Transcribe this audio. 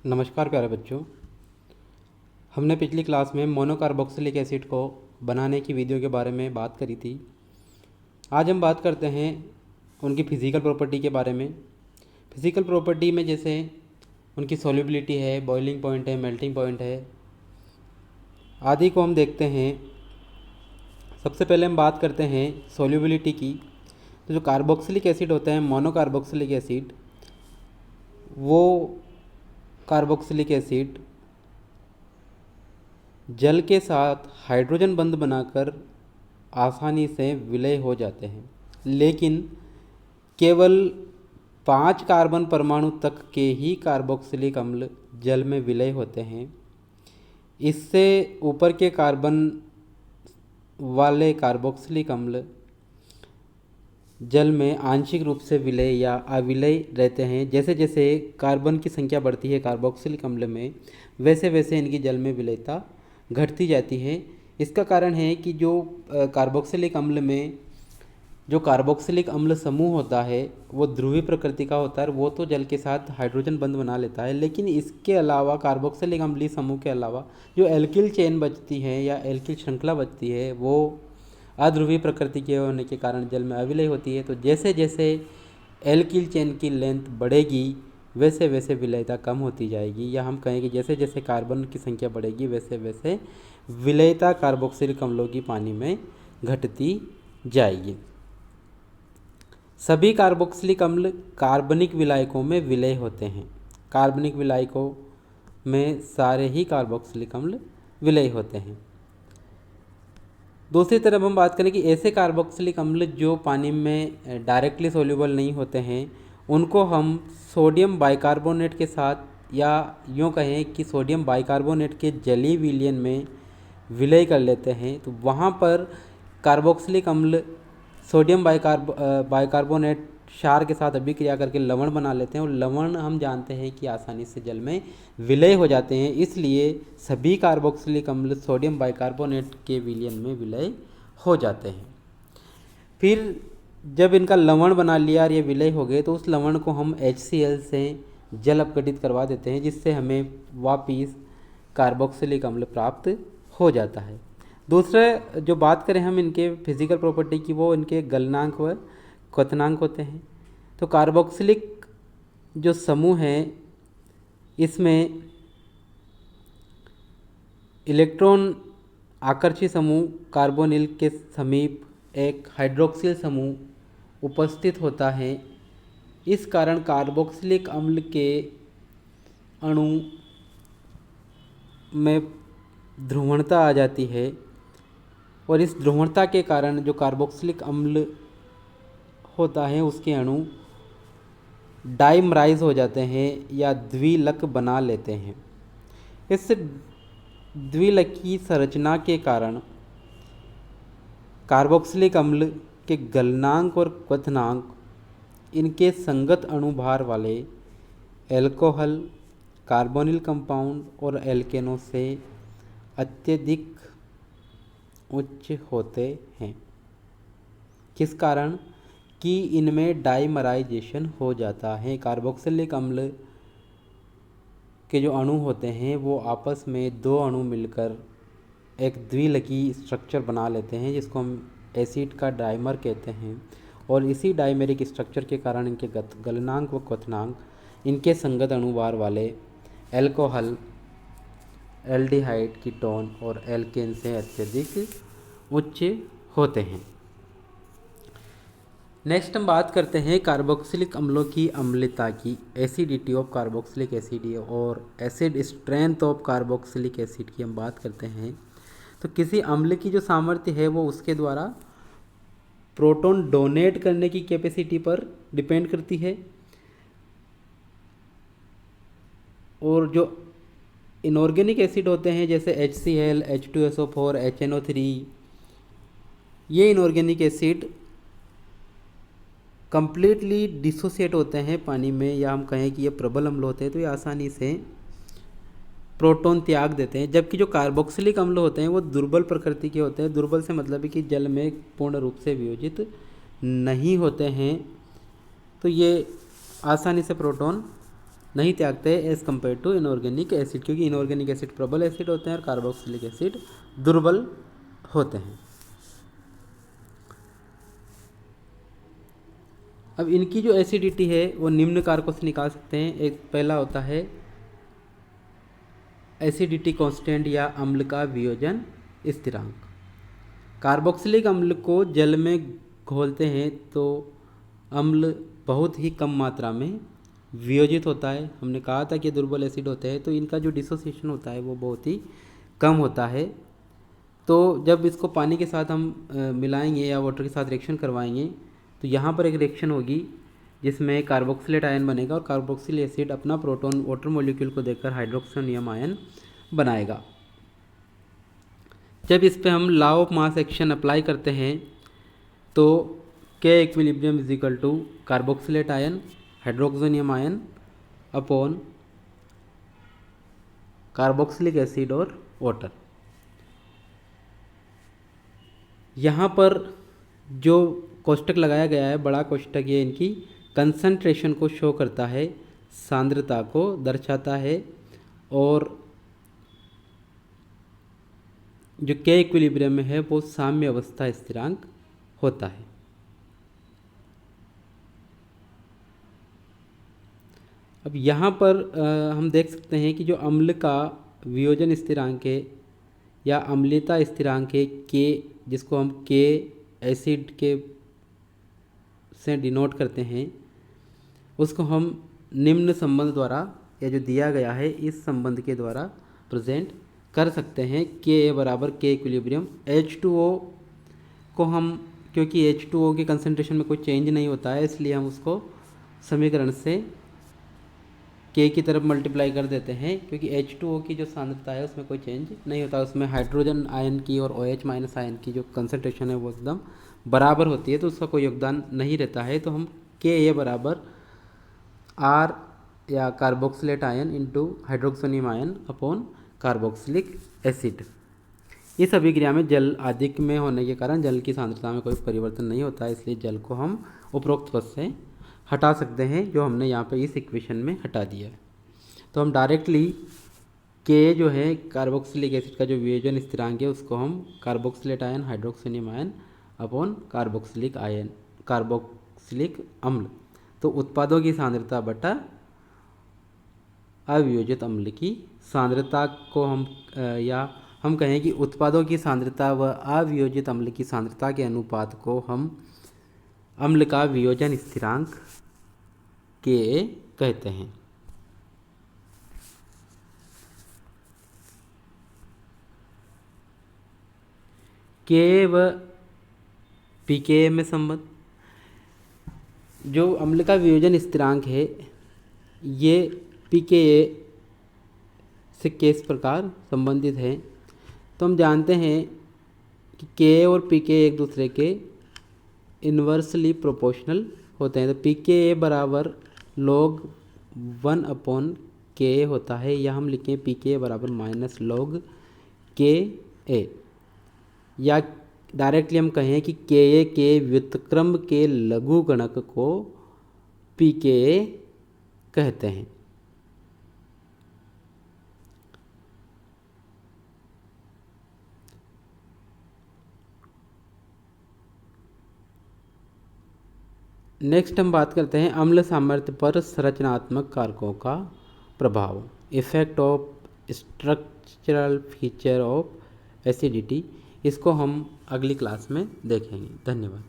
नमस्कार प्यारे बच्चों। हमने पिछली क्लास में मोनोकार्बोक्सिलिक एसिड को बनाने की विधियों के बारे में बात करी थी। आज हम बात करते हैं उनकी फ़िज़िकल प्रॉपर्टी के बारे में। फ़िज़िकल प्रॉपर्टी में जैसे उनकी सॉल्युबिलिटी है, बॉइलिंग पॉइंट है, मेल्टिंग पॉइंट है आदि को हम देखते हैं। सबसे पहले हम बात करते हैं सॉल्युबिलिटी की। तो जो कार्बोक्सिलिक एसिड होते हैं, मोनोकार्बोक्सिलिक एसिड, वो कार्बोक्सिलिक एसिड जल के साथ हाइड्रोजन बंध बनाकर आसानी से विलय हो जाते हैं, लेकिन केवल 5 कार्बन परमाणु तक के ही कार्बोक्सिलिक अम्ल जल में विलय होते हैं। इससे ऊपर के कार्बन वाले कार्बोक्सिलिक अम्ल जल में आंशिक रूप से विलय या अविलय रहते हैं। जैसे जैसे कार्बन की संख्या बढ़ती है कार्बोक्सिलिक अम्ल में, वैसे वैसे इनकी जल में विलयता घटती जाती है। इसका कारण है कि जो कार्बोक्सिलिक अम्ल में जो कार्बोक्सिलिक अम्ल समूह होता है वो ध्रुवीय प्रकृति का होता है। वो तो जल के साथ हाइड्रोजन बंध बना लेता है, लेकिन इसके अलावा कार्बोक्सिलिक अम्लीय समूह के अलावा जो एल्किल चेन बचती है या एल्किल श्रृंखला बचती है वो अध्रुवीय प्रकृति के होने के कारण जल में अविलय होती है। तो जैसे जैसे एल्किल चेन की लेंथ बढ़ेगी वैसे वैसे विलयता कम होती जाएगी, या हम कहें कि जैसे जैसे कार्बन की संख्या बढ़ेगी वैसे वैसे विलयता कार्बोक्सिलिक अम्लों की पानी में घटती जाएगी। सभी कार्बोक्सिलिक अम्ल कार्बनिक विलायकों में विलय होते हैं। कार्बनिक विलायकों में सारे ही कार्बोक्सिलिक अम्ल विलय होते हैं। दूसरी तरफ हम बात करें कि ऐसे कार्बोक्सिलिक अम्ल जो पानी में डायरेक्टली सोल्यूबल नहीं होते हैं, उनको हम सोडियम बाइकार्बोनेट के साथ, या यूँ कहें कि सोडियम बाइकार्बोनेट के जलीय विलयन में विलय कर लेते हैं। तो वहाँ पर कार्बोक्सिलिक अम्ल सोडियम बाइकार्बोनेट क्षार के साथ अभिक्रिया करके लवण बना लेते हैं, और लवण हम जानते हैं कि आसानी से जल में विलय हो जाते हैं। इसलिए सभी कार्बोक्सिलिक अम्ल सोडियम बाइकार्बोनेट के विलयन में विलय हो जाते हैं। फिर जब इनका लवण बना लिया और ये विलय हो गए तो उस लवण को हम HCl से जल अपघटित करवा देते हैं, जिससे हमें वापिस कार्बोक्सिलिक अम्ल प्राप्त हो जाता है। दूसरा जो बात करें हम इनके फिजिकल प्रॉपर्टी की, वो इनके गलनांक व क्वथनांक होते हैं। तो कार्बोक्सिलिक जो समूह है इसमें इलेक्ट्रॉन आकर्षी समूह कार्बोनिल के समीप एक हाइड्रोक्सिल समूह उपस्थित होता है। इस कारण कार्बोक्सिलिक अम्ल के अणु में ध्रुवणता आ जाती है, और इस ध्रुवणता के कारण जो कार्बोक्सिलिक अम्ल होता है उसके अणु डाइमराइज हो जाते हैं या द्विलक बना लेते हैं। इस द्विलकी संरचना के कारण कार्बोक्सिलिक अम्ल के गलनांक और क्वथनांक इनके संगत अणुभार वाले एल्कोहल, कार्बोनिल कंपाउंड और एल्केनों से अत्यधिक उच्च होते हैं। किस कारण? कि इनमें डाइमराइजेशन हो जाता है। कार्बोक्सिलिक अम्ल के जो अणु होते हैं वो आपस में दो अणु मिलकर एक द्विलकी स्ट्रक्चर बना लेते हैं, जिसको हम एसिड का डाइमर कहते हैं। और इसी डाइमेरिक स्ट्रक्चर के कारण इनके गलनांक व क्वथनांक इनके संगत अणुभार वाले एल्कोहल, एल्डिहाइड, कीटोन और एल्केन से अत्यधिक उच्च होते हैं। नेक्स्ट हम बात करते हैं कार्बोक्सिलिक अम्लों की अम्लता की, एसिडिटी ऑफ कार्बोक्सिलिक एसिड और acid strength of carboxylic acid की हम बात करते हैं। तो किसी अम्ल की जो सामर्थ्य है वो उसके द्वारा प्रोटॉन डोनेट करने की कैपेसिटी पर डिपेंड करती है, और जो इनऑर्गेनिक एसिड होते हैं जैसे HCl, H2SO4, HNO3, ये इनऑर्गेनिक एसिड कंप्लीटली डिसोसिएट होते हैं पानी में, या हम कहें कि ये प्रबल अम्ल होते हैं तो ये आसानी से प्रोटॉन त्याग देते हैं। जबकि जो कार्बोक्सिलिक अम्ल होते हैं वो दुर्बल प्रकृति के होते हैं। दुर्बल से मतलब है कि जल में पूर्ण रूप से वियोजित नहीं होते हैं, तो ये आसानी से प्रोटॉन नहीं त्यागते हैं as compare to inorganic acid, क्योंकि इनऑर्गेनिक एसिड प्रबल एसिड होते हैं और कार्बोक्सिलिक एसिड दुर्बल होते हैं। अब इनकी जो एसिडिटी है वो निम्न कारकों से निकाल सकते हैं। एक पहला होता है एसिडिटी कांस्टेंट या अम्ल का वियोजन स्थिरांक। कार्बोक्सिलिक अम्ल को जल में घोलते हैं तो अम्ल बहुत ही कम मात्रा में वियोजित होता है। हमने कहा था कि दुर्बल एसिड होते हैं तो इनका जो डिसोसिएशन होता है वो बहुत ही कम होता है। तो जब इसको पानी के साथ हम मिलाएंगे या वाटर के साथ रिएक्शन करवाएंगे तो यहाँ पर एक रिएक्शन होगी जिसमें कार्बोक्सिलेट आयन बनेगा और कार्बोक्सिल एसिड अपना प्रोटॉन वाटर मॉलिक्यूल को देकर हाइड्रोक्सियम आयन बनाएगा। जब इस पे हम law of mass action apply करते हैं तो K equilibrium is equal to carboxylate ion हाइड्रोक्सियम ion upon carboxylic acid और वाटर। यहाँ पर जो कोष्टक लगाया गया है, बड़ा कोष्टक, ये इनकी कंसंट्रेशन को शो करता है, सांद्रता को दर्शाता है, और जो के इक्विलिब्रियम में है वो साम्य अवस्था स्थिरांक होता है। अब यहाँ पर हम देख सकते हैं कि जो अम्ल का वियोजन स्थिरांक है या अम्लीयता स्थिरांक है के, जिसको हम के एसिड के से डिनोट करते हैं, उसको हम निम्न संबंध द्वारा या जो दिया गया है इस संबंध के द्वारा प्रेजेंट कर सकते हैं। के ए बराबर के इक्विलिब्रियम H2O को हम, क्योंकि H2O के कंसंट्रेशन में कोई चेंज नहीं होता है इसलिए हम उसको समीकरण से के की तरफ मल्टीप्लाई कर देते हैं, क्योंकि H2O की जो सांद्रता है उसमें कोई चेंज नहीं होता, उसमें हाइड्रोजन आयन की और OH माइनस आयन की जो कंसंट्रेशन है वो एकदम बराबर होती है, तो उसका कोई योगदान नहीं रहता है। तो हम के ए बराबर आर या carboxylate ion into hydroxium ion upon carboxylic acid. इस अभिक्रिया में जल अधिक में होने के कारण जल की सांद्रता में कोई परिवर्तन नहीं होता है, इसलिए जल को हम उपरोक्त पद से हटा सकते हैं, जो हमने यहाँ पे इस इक्वेशन में हटा दिया है। तो हम डायरेक्टली के जो है कार्बोक्सिलिक एसिड का जो वियोजन स्थिरांक है उसको हम carboxylate ion हाइड्रोक्सियम ion upon carboxylic अम्ल, तो उत्पादों की सांद्रता बटा अवियोजित अम्ल की सांद्रता को हम या हम कहें कि उत्पादों की सांद्रता व अवियोजित अम्ल की सांद्रता के अनुपात को हम अम्ल का वियोजन स्थिरांक के कहते हैं। के व पीके में संबंध, जो अम्ल का वियोजन स्थिरांक है ये पीके से किस प्रकार संबंधित है। तो हम जानते हैं कि के और पीके एक दूसरे के इन्वर्सली प्रोपोर्शनल होते हैं। तो पीके बराबर log 1 अपॉन के होता है, या हम लिखें पीके बराबर माइनस log के ए, या डायरेक्टली हम कहें कि के के व्युत्क्रम के लघु गणक को पीके कहते हैं। नेक्स्ट हम बात करते हैं अम्ल सामर्थ्य पर संरचनात्मक कारकों का प्रभाव, effect of structural feature of acidity. इसको हम अगली क्लास में देखेंगे। धन्यवाद।